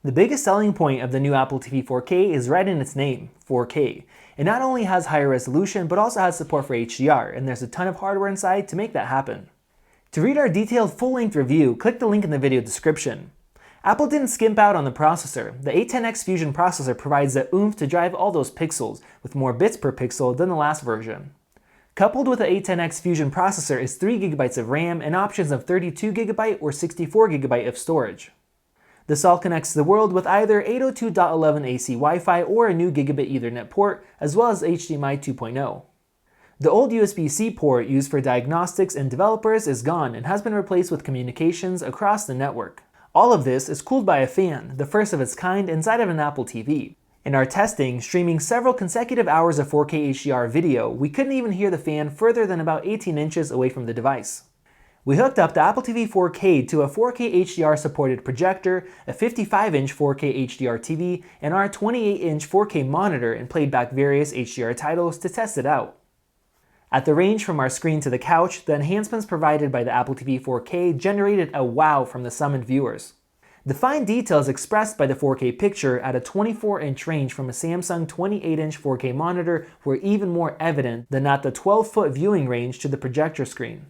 The biggest selling point of the new Apple TV 4K is right in its name, 4K. It not only has higher resolution, but also has support for HDR, and there's a ton of hardware inside to make that happen. To read our detailed full-length review, click the link in the video description. Apple didn't skimp out on the processor. The A10X Fusion processor provides the oomph to drive all those pixels, with more bits per pixel than the last version. Coupled with the A10X Fusion processor is 3GB of RAM and options of 32GB or 64GB of storage. This all connects to the world with either 802.11 AC Wi-Fi or a new gigabit Ethernet port, as well as HDMI 2.0. The old USB-C port used for diagnostics and developers is gone and has been replaced with communications across the network. All of this is cooled by a fan, the first of its kind inside of an Apple TV. In our testing, streaming several consecutive hours of 4K HDR video, we couldn't even hear the fan further than about 18 inches away from the device. We hooked up the Apple TV 4K to a 4K HDR supported projector, a 55-inch 4K HDR TV, and our 28-inch 4K monitor and played back various HDR titles to test it out. At the range from our screen to the couch, the enhancements provided by the Apple TV 4K generated a wow from the summoned viewers. The fine details expressed by the 4K picture at a 24-inch range from a Samsung 28-inch 4K monitor were even more evident than at the 12-foot viewing range to the projector screen.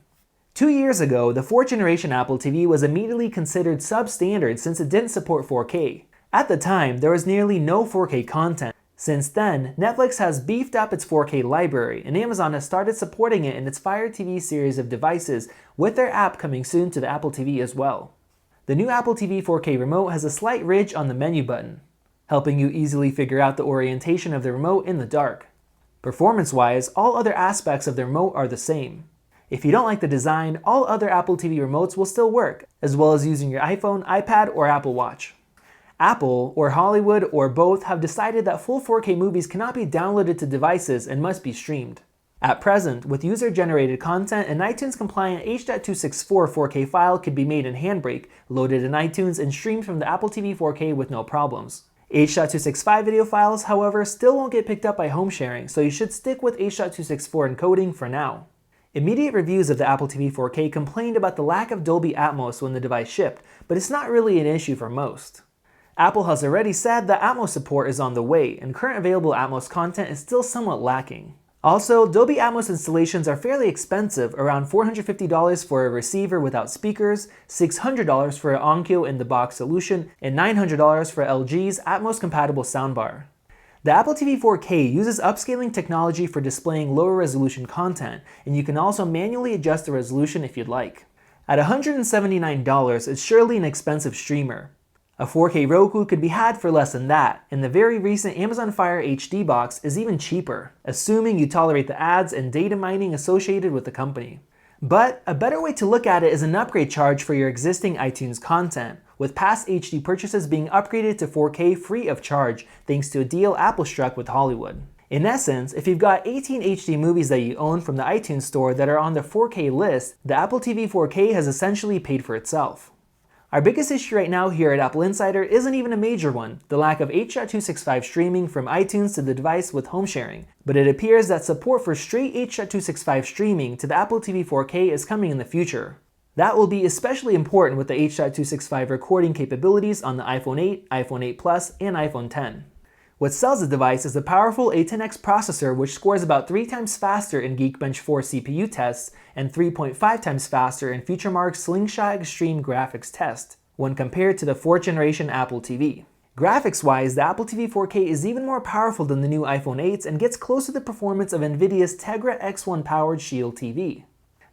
2 years ago, the 4th generation Apple TV was immediately considered substandard since it didn't support 4K. At the time, there was nearly no 4K content. Since then, Netflix has beefed up its 4K library, and Amazon has started supporting it in its Fire TV series of devices, with their app coming soon to the Apple TV as well. The new Apple TV 4K remote has a slight ridge on the menu button, helping you easily figure out the orientation of the remote in the dark. Performance-wise, all other aspects of the remote are the same. If you don't like the design, all other Apple TV remotes will still work, as well as using your iPhone, iPad, or Apple Watch. Apple, or Hollywood, or both have decided that full 4K movies cannot be downloaded to devices and must be streamed. At present, with user-generated content, an iTunes-compliant H.264 4K file could be made in Handbrake, loaded in iTunes, and streamed from the Apple TV 4K with no problems. H.265 video files, however, still won't get picked up by home sharing, so you should stick with H.264 encoding for now. Immediate reviews of the Apple TV 4K complained about the lack of Dolby Atmos when the device shipped, but it's not really an issue for most. Apple has already said that Atmos support is on the way, and current available Atmos content is still somewhat lacking. Also, Dolby Atmos installations are fairly expensive, around $450 for a receiver without speakers, $600 for an Onkyo in-the-box solution, and $900 for LG's Atmos-compatible soundbar. The Apple TV 4K uses upscaling technology for displaying lower resolution content, and you can also manually adjust the resolution if you'd like. At $179, it's surely an expensive streamer. A 4K Roku could be had for less than that, and the very recent Amazon Fire HD box is even cheaper, assuming you tolerate the ads and data mining associated with the company. But a better way to look at it is an upgrade charge for your existing iTunes content, with past HD purchases being upgraded to 4K free of charge thanks to a deal Apple struck with Hollywood. In essence, if you've got 18 HD movies that you own from the iTunes store that are on the 4K list, the Apple TV 4K has essentially paid for itself. Our biggest issue right now here at AppleInsider isn't even a major one, the lack of H.265 streaming from iTunes to the device with home sharing, but it appears that support for straight H.265 streaming to the Apple TV 4K is coming in the future. That will be especially important with the H.265 recording capabilities on the iPhone 8, iPhone 8 Plus, and iPhone X. What sells the device is the powerful A10X processor, which scores about 3 times faster in Geekbench 4 CPU tests and 3.5 times faster in FeatureMark's Slingshot Extreme graphics test when compared to the 4th generation Apple TV. Graphics-wise, the Apple TV 4K is even more powerful than the new iPhone 8s and gets close to the performance of NVIDIA's Tegra X1 powered Shield TV.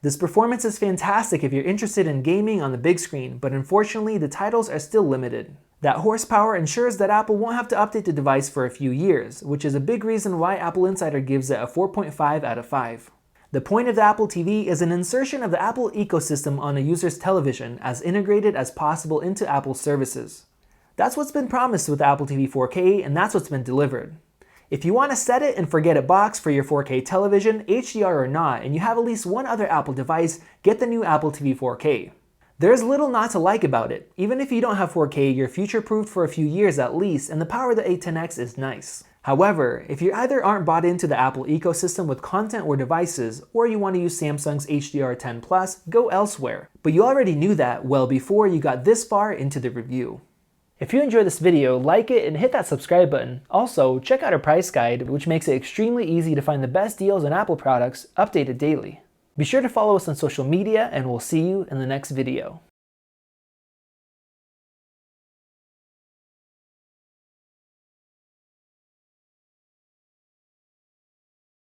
This performance is fantastic if you're interested in gaming on the big screen, but unfortunately the titles are still limited. That horsepower ensures that Apple won't have to update the device for a few years, which is a big reason why AppleInsider gives it a 4.5 out of 5. The point of the Apple TV is an insertion of the Apple ecosystem on a user's television as integrated as possible into Apple services. That's what's been promised with the Apple TV 4K, and that's what's been delivered. If you want to set it and forget it box for your 4K television, HDR or not, and you have at least one other Apple device, get the new Apple TV 4K. There's little not to like about it. Even if you don't have 4K, you're future-proofed for a few years at least, and the power of the A10X is nice. However, if you either aren't bought into the Apple ecosystem with content or devices, or you want to use Samsung's HDR10 Plus, go elsewhere. But you already knew that well before you got this far into the review. If you enjoyed this video, like it and hit that subscribe button. Also, check out our price guide, which makes it extremely easy to find the best deals on Apple products updated daily. Be sure to follow us on social media, and we'll see you in the next video.